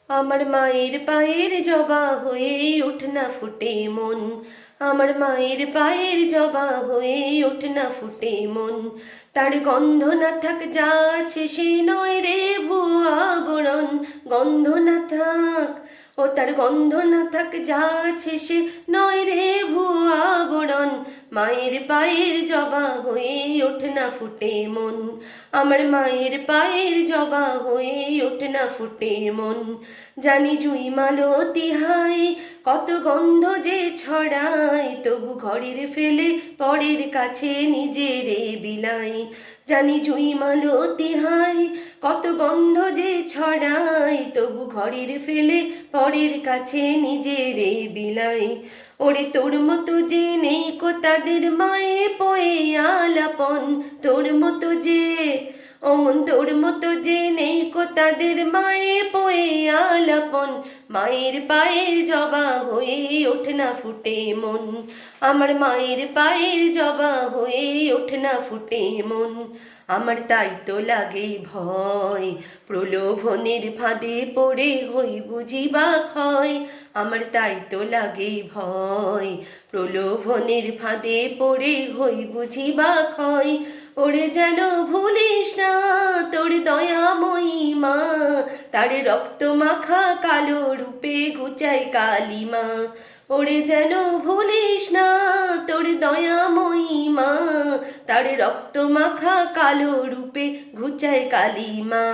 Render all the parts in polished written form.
আমার মায়ের পায়ের জবা হয়ে ওঠ না ফুটে মন, আমার মায়ের পায়ের জবা হয়ে ওঠ না ফুটে মন। তার গন্ধ না থাক যা আছে সে নয় রে ভুয়া বরণ, গন্ধ না থাক ও তার গন্ধ না থাক যা আছে সে নয় রে ভুয়া বরণ। মায়ের পায়ের জবা হয়ে ওঠ না ফুটে মন, আমার মায়ের পায়ের জবা হয়ে ওঠ না ফুটে মন। জানি জুই মালতী হাই কত গন্ধ যে ছড়ায়, তবু ঘরের ফেলে পরের কাছে নিজেরে বিলাই। জানি জুই মালতী হাই কত গন্ধ যে ছড়ায়, তবু ঘরের ফেলে পরের কাছে নিজেরে বিলাই। ওরে তোর মতো যে নেই কো তাদের মায়ে পয়ে আলাপন, তোর মতো যে অমন তোর মতো যে নেই কো তাদের মায়ে পয়ে আলাপন। মায়ের পায়ের জবা হয়ে ওঠ না ফুটে মন, আমার মায়ের পায়ের জবা হয়ে ওঠ না ফুটে মন। আমার তাই তো লাগে ভয়, প্রলোভনের ফাঁদে পড়ে হই বুঝিবা ক্ষয়। আমার তাই তো লাগে ভয়, প্রলোভনের ফাঁদে পড়ে হই বুঝিবা ক্ষয়। ওরে যেন ভুলিস না তোর দয়াময়ী মা, তার রক্ত মাখা কালো রূপে ঘুচাই কালিমা। ওরে যেন ভুলিস না তোর দয়াময়ী মা, তার রক্ত মাখা কালো রূপে ঘুচাই কালিমা।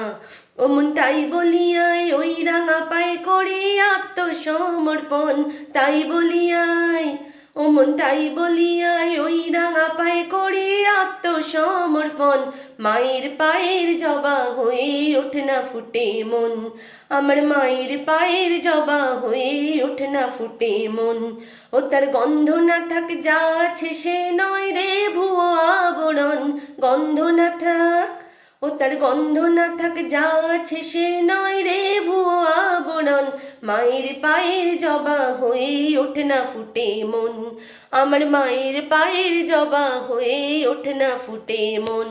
ওমন তাই বলিয়ায় ওই রাঙা পায়ে করে আত্মসমর্পণ, তাই বলিয়ায় ওমন তাই বলিয়ায় ওই রাঙা পায়ে করে আত্মসমর্পণ। মায়ের পায়ের জবা হয়ে ওঠ না ফুটে মন, আমার মায়ের পায়ের জবা হয়ে ওঠ না ফুটে মন। ও তার গন্ধ না থাক যা আছে সে নয় রে ভুয়া আবরণ, গন্ধ না থাক ও তার গন্ধ না থাক যা আছে সে নয় রে ভুয়া আবরণ। মায়ের পায়ের জবা হয়ে ওঠ না ফুটে মন, আমার মায়ের পায়ের জবা হয়ে ওঠ না ফুটে মন।